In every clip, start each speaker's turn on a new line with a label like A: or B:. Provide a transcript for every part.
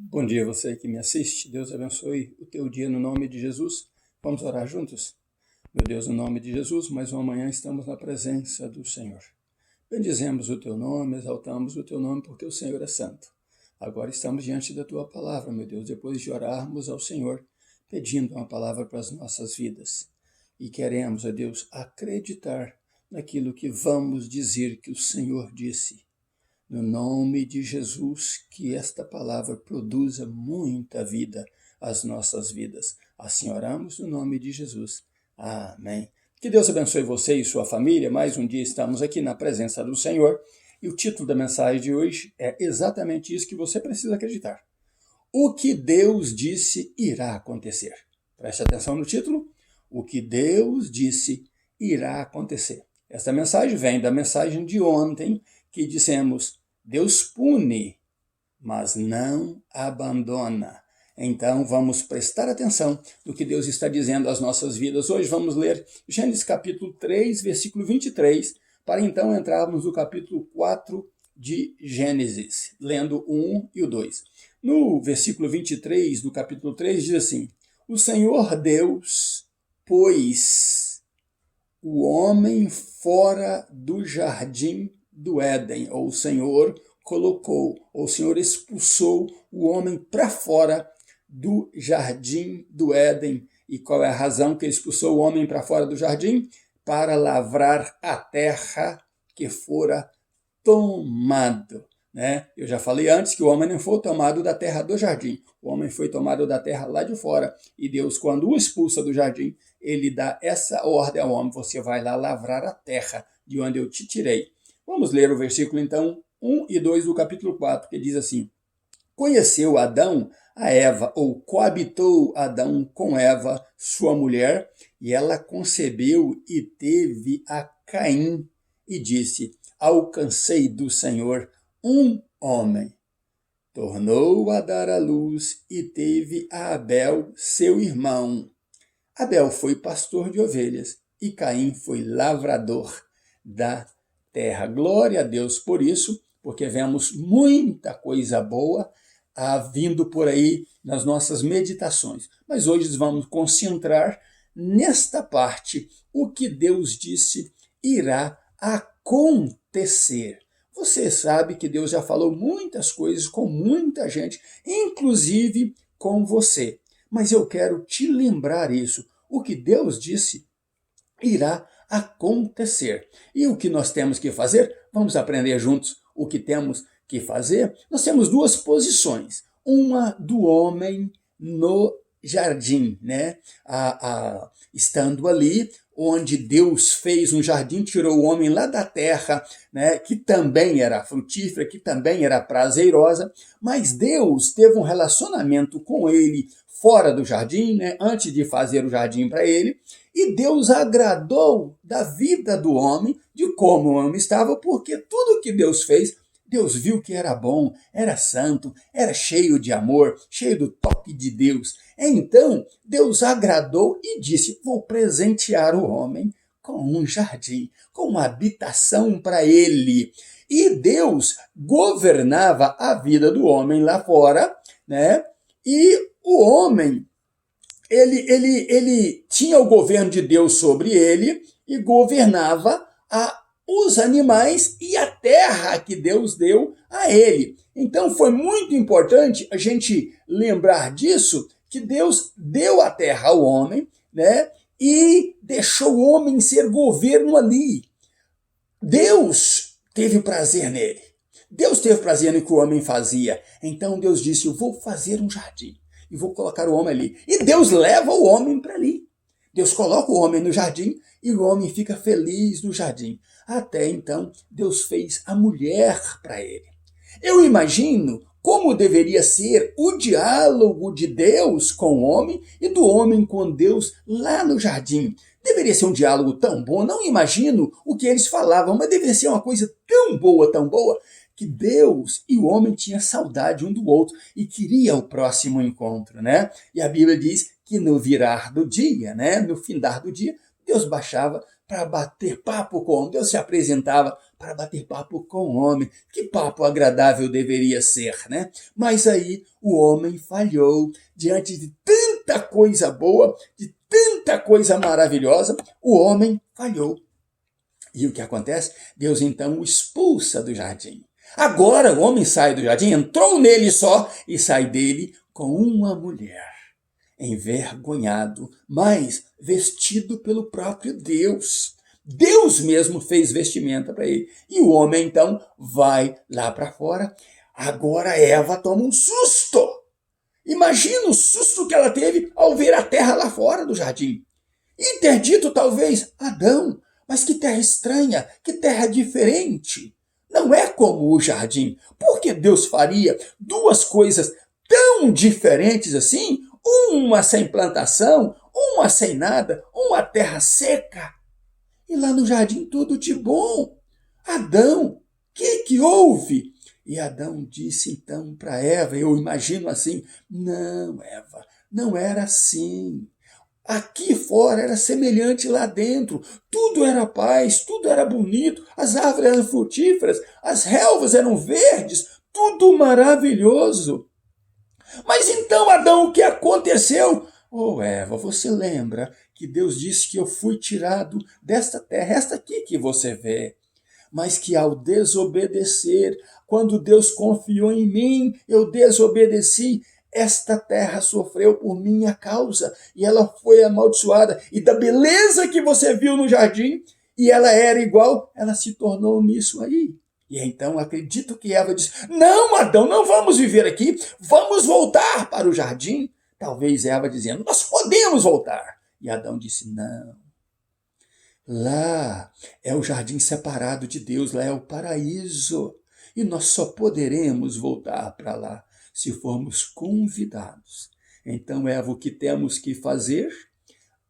A: Bom dia você que me assiste, Deus abençoe o teu dia no nome de Jesus. Vamos orar juntos? Meu Deus, no nome de Jesus, mais uma manhã estamos na presença do Senhor. Bendizemos o teu nome, exaltamos o teu nome porque o Senhor é santo. Agora estamos diante da tua palavra, meu Deus, depois de orarmos ao Senhor, pedindo uma palavra para as nossas vidas. E queremos, ó Deus, acreditar naquilo que vamos dizer que o Senhor disse. No nome de Jesus, que esta palavra produza muita vida às nossas vidas. Assim oramos no nome de Jesus. Amém. Que Deus abençoe você e sua família. Mais um dia estamos aqui na presença do Senhor. E o título da mensagem de hoje é exatamente isso que você precisa acreditar. O que Deus disse irá acontecer. Preste atenção no título. O que Deus disse irá acontecer. Esta mensagem vem da mensagem de ontem, que dissemos: Deus pune, mas não abandona. Então vamos prestar atenção no que Deus está dizendo às nossas vidas. Hoje vamos ler Gênesis capítulo 3, versículo 23, para então entrarmos no capítulo 4 de Gênesis, lendo o 1 e o 2. No versículo 23 do capítulo 3 diz assim: O Senhor Deus pôs o homem fora do jardim do Éden, ou o Senhor colocou, ou o Senhor expulsou o homem para fora do jardim do Éden. E qual é a razão que ele expulsou o homem para fora do jardim? Para lavrar a terra que fora tomado. Eu já falei antes que o homem não foi tomado da terra do jardim, o homem foi tomado da terra lá de fora. E Deus, quando o expulsa do jardim, ele dá essa ordem ao homem: você vai lá lavrar a terra de onde eu te tirei. Vamos ler o versículo então 1 e 2 do capítulo 4, que diz assim: Conheceu Adão a Eva, ou coabitou Adão com Eva, sua mulher, e ela concebeu e teve a Caim, e disse: Alcancei do Senhor um homem. Tornou a dar à luz e teve a Abel, seu irmão. Abel foi pastor de ovelhas e Caim foi lavrador da terra. Glória a Deus por isso, porque vemos muita coisa boa vindo por aí nas nossas meditações. Mas hoje vamos concentrar nesta parte. O que Deus disse irá acontecer. Você sabe que Deus já falou muitas coisas com muita gente, inclusive com você. Mas eu quero te lembrar isso. O que Deus disse irá acontecer. E o que nós temos que fazer? Vamos aprender juntos o que temos que fazer? Nós temos duas posições. Uma do homem no jardim, estando ali, onde Deus fez um jardim, tirou o homem lá da terra, que também era frutífera, que também era prazerosa, mas Deus teve um relacionamento com ele fora do jardim, antes de fazer o jardim para ele, e Deus agradou da vida do homem, de como o homem estava, porque tudo que Deus fez, Deus viu que era bom, era santo, era cheio de amor, cheio do toque de Deus. Então, Deus agradou e disse: vou presentear o homem com um jardim, com uma habitação para ele. E Deus governava a vida do homem lá fora, e o homem, ele tinha o governo de Deus sobre ele e governava os animais e a terra que Deus deu a ele. Então foi muito importante a gente lembrar disso, que Deus deu a terra ao homem, e deixou o homem ser governo ali. Deus teve prazer nele. Deus teve prazer no que o homem fazia. Então Deus disse: eu vou fazer um jardim e vou colocar o homem ali. E Deus leva o homem para ali. Deus coloca o homem no jardim e o homem fica feliz no jardim. Até então, Deus fez a mulher para ele. Eu imagino como deveria ser o diálogo de Deus com o homem e do homem com Deus lá no jardim. Deveria ser um diálogo tão bom, não imagino o que eles falavam, mas deveria ser uma coisa tão boa, que Deus e o homem tinham saudade um do outro e queria o próximo encontro, E a Bíblia diz que no virar do dia, no findar do dia, Deus baixava para bater papo com o homem. Deus se apresentava para bater papo com o homem. Que papo agradável deveria ser, né? Mas aí o homem falhou diante de tanta coisa boa, de tanta coisa maravilhosa, o homem falhou. E o que acontece? Deus então o expulsa do jardim. Agora o homem sai do jardim, entrou nele só e sai dele com uma mulher. Envergonhado, mas vestido pelo próprio Deus. Deus mesmo fez vestimenta para ele. E o homem então vai lá para fora. Agora Eva toma um susto. Imagina o susto que ela teve ao ver a terra lá fora do jardim. E ter dito talvez, Adão, mas que terra estranha, que terra diferente. Não é como o jardim. Por que Deus faria duas coisas tão diferentes assim? Uma sem plantação, uma sem nada, uma terra seca. E lá no jardim tudo de bom. Adão, que houve? E Adão disse então para Eva, eu imagino assim, não, Eva, não era assim. Aqui fora era semelhante lá dentro. Tudo era paz, tudo era bonito, as árvores eram frutíferas, as relvas eram verdes, tudo maravilhoso. Mas então, Adão, o que aconteceu? Oh, Eva, você lembra que Deus disse que eu fui tirado desta terra, esta aqui que você vê, mas que ao desobedecer, quando Deus confiou em mim, eu desobedeci, esta terra sofreu por minha causa e ela foi amaldiçoada. E da beleza que você viu no jardim, e ela era igual, ela se tornou nisso aí. E então acredito que Eva disse, não, Adão, não vamos viver aqui, vamos voltar para o jardim. Talvez Eva dizendo, nós podemos voltar. E Adão disse, não. Lá é o jardim separado de Deus, lá é o paraíso. E nós só poderemos voltar para lá se formos convidados. Então, Eva, o que temos que fazer?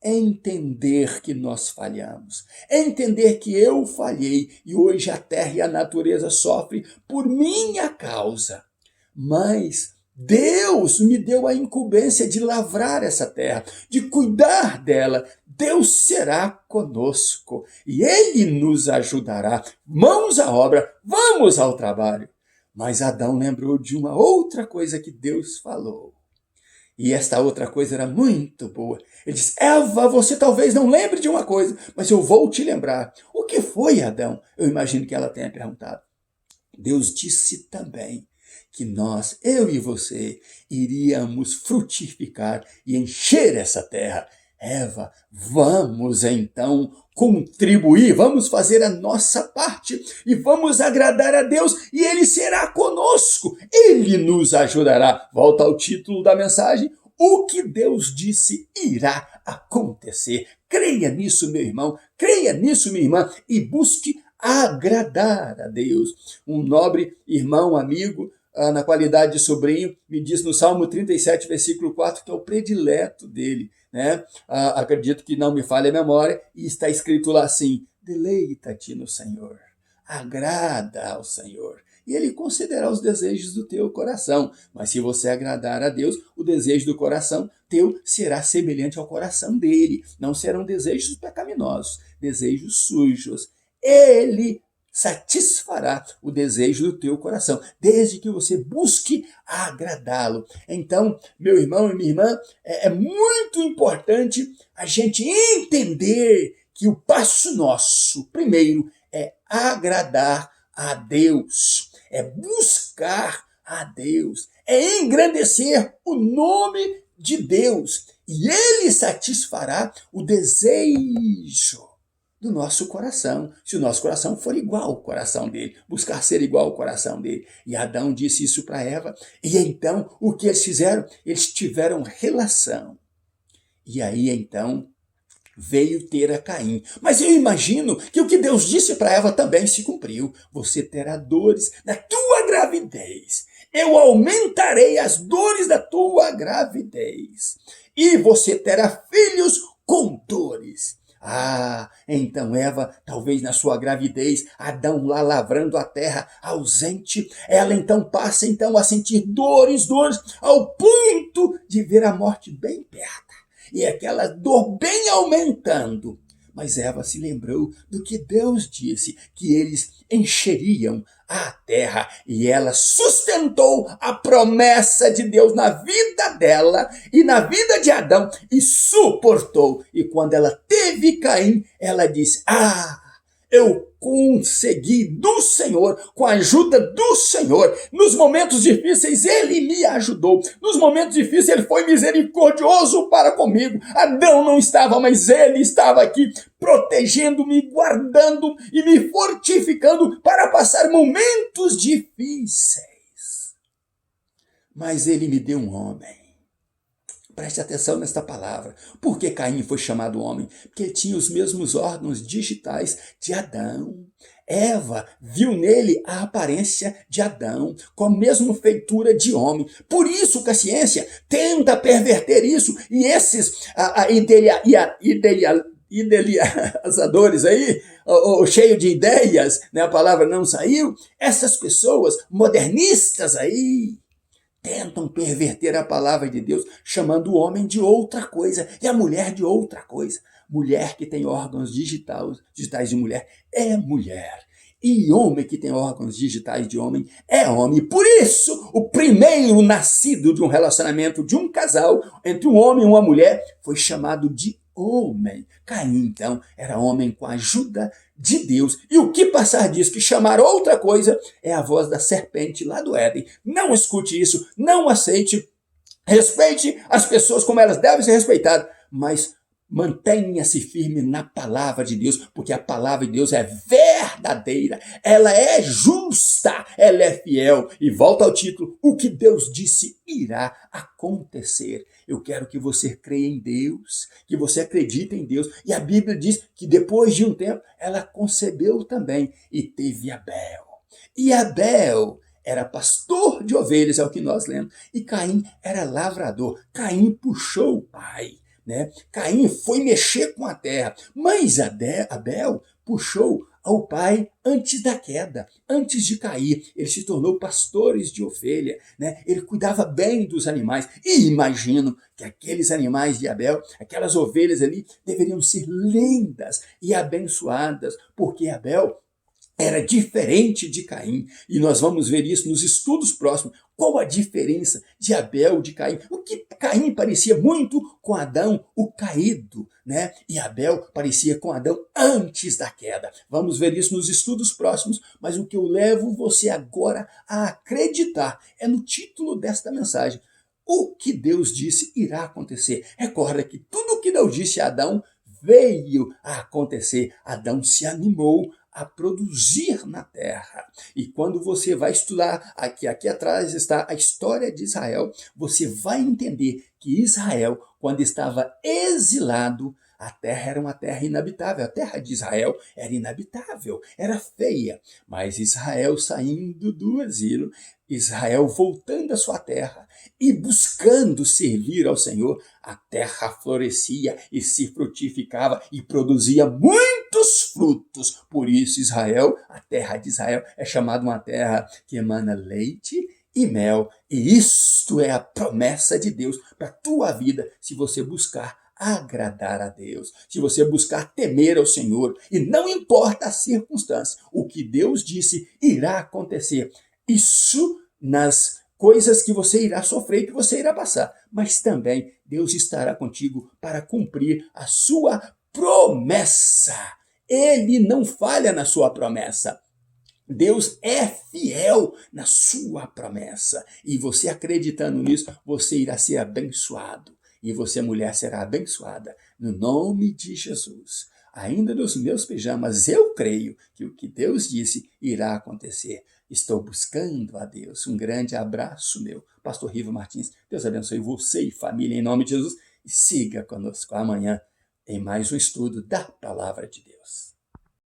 A: É entender que nós falhamos. É entender que eu falhei e hoje a terra e a natureza sofrem por minha causa. Mas Deus me deu a incumbência de lavrar essa terra, de cuidar dela. Deus será conosco e Ele nos ajudará. Mãos à obra, vamos ao trabalho. Mas Adão lembrou de uma outra coisa que Deus falou. E esta outra coisa era muito boa. Ele disse, Eva, você talvez não lembre de uma coisa, mas eu vou te lembrar. O que foi, Adão? Eu imagino que ela tenha perguntado. Deus disse também que nós, eu e você, iríamos frutificar e encher essa terra. Eva, vamos então contribuir, vamos fazer a nossa parte e vamos agradar a Deus e Ele será conosco, Ele nos ajudará. Volta ao título da mensagem, o que Deus disse irá acontecer. Creia nisso, meu irmão, creia nisso, minha irmã, e busque agradar a Deus. Um nobre irmão, amigo, na qualidade de sobrinho, me diz no Salmo 37, versículo 4, que é o predileto dele, né? Acredito que não me falha a memória, e está escrito lá assim, deleita-te no Senhor, agrada ao Senhor, e Ele concederá os desejos do teu coração. Mas se você agradar a Deus, o desejo do coração teu será semelhante ao coração dele. Não serão desejos pecaminosos, desejos sujos. Ele satisfará o desejo do teu coração, desde que você busque agradá-lo. Então, meu irmão e minha irmã, é muito importante a gente entender que o passo nosso, primeiro, é agradar a Deus, é buscar a Deus, é engrandecer o nome de Deus, e Ele satisfará o desejo do nosso coração, se o nosso coração for igual ao coração dele, buscar ser igual ao coração dele. E Adão disse isso para Eva, e então o que eles fizeram? Eles tiveram relação. E aí então veio ter a Caim. Mas eu imagino que o que Deus disse para Eva também se cumpriu. Você terá dores na tua gravidez. Eu aumentarei as dores da tua gravidez. E você terá filhos com dores. Então Eva, talvez na sua gravidez, Adão lá lavrando a terra, ausente, ela então passa então a sentir dores, ao ponto de ver a morte bem perto. E aquela dor bem aumentando. Mas Eva se lembrou do que Deus disse, que eles encheriam a terra, e ela sustentou a promessa de Deus na vida dela e na vida de Adão e suportou. E quando ela teve Caim, ela disse: eu consegui do Senhor, com a ajuda do Senhor. Nos momentos difíceis ele me ajudou. Nos momentos difíceis ele foi misericordioso para comigo. Adão não estava, mas ele estava aqui protegendo-me, guardando e me fortificando para passar momentos difíceis. Mas ele me deu um homem. Preste atenção nesta palavra. Por que Caim foi chamado homem? Porque ele tinha os mesmos órgãos digitais de Adão. Eva viu nele a aparência de Adão, com a mesma feitura de homem. Por isso que a ciência tenta perverter isso. E esses idealizadores aí, cheio de ideias, né, a palavra não saiu, essas pessoas modernistas aí, tentam perverter a palavra de Deus, chamando o homem de outra coisa e a mulher de outra coisa. Mulher que tem órgãos digitais de mulher é mulher. E homem que tem órgãos digitais de homem é homem. Por isso, o primeiro nascido de um relacionamento de um casal entre um homem e uma mulher foi chamado de homem. Caim, então, era homem com a ajuda de Deus. E o que passar disso, que chamar outra coisa, é a voz da serpente lá do Éden. Não escute isso, não aceite, respeite as pessoas como elas devem ser respeitadas, mas mantenha-se firme na palavra de Deus, porque a palavra de Deus é verdadeira, ela é justa, ela é fiel. E volta ao título: o que Deus disse irá acontecer. Eu quero que você creia em Deus, que você acredite em Deus. E a Bíblia diz que depois de um tempo, ela concebeu também e teve Abel. E Abel era pastor de ovelhas, é o que nós lemos. E Caim era lavrador. Caim puxou o pai, né? Caim foi mexer com a terra, mas Abel puxou ao pai antes da queda, antes de cair. Ele se tornou pastores de ovelha, né? Ele cuidava bem dos animais. E imagino que aqueles animais de Abel, aquelas ovelhas ali, deveriam ser lindas e abençoadas, porque Abel era diferente de Caim. E nós vamos ver isso nos estudos próximos. Qual a diferença de Abel e de Caim? O que Caim parecia muito com Adão, o caído, né? E Abel parecia com Adão antes da queda. Vamos ver isso nos estudos próximos, mas o que eu levo você agora a acreditar é no título desta mensagem: o que Deus disse irá acontecer. Recorda que tudo o que Deus disse a Adão veio a acontecer. Adão se animou a produzir na terra. E quando você vai estudar, aqui atrás está a história de Israel, você vai entender que Israel, quando estava exilado, a terra era uma terra inabitável. A terra de Israel era inabitável, era feia. Mas Israel saindo do exílio, Israel voltando à sua terra e buscando servir ao Senhor, a terra florescia e se frutificava e produzia muitos frutos. Por isso Israel, a terra de Israel, é chamada uma terra que emana leite e mel. E isto é a promessa de Deus para a tua vida, se você buscar agradar a Deus, se você buscar temer ao Senhor. E não importa a circunstância, o que Deus disse irá acontecer. Isso nas coisas que você irá sofrer, que você irá passar. Mas também Deus estará contigo para cumprir a sua promessa. Ele não falha na sua promessa. Deus é fiel na sua promessa. E você acreditando nisso, você irá ser abençoado. E você, mulher, será abençoada no nome de Jesus. Ainda nos meus pijamas, eu creio que o que Deus disse irá acontecer. Estou buscando a Deus. Um grande abraço meu. Pastor Riva Martins, Deus abençoe você e família em nome de Jesus. E siga conosco amanhã em mais um estudo da Palavra de Deus.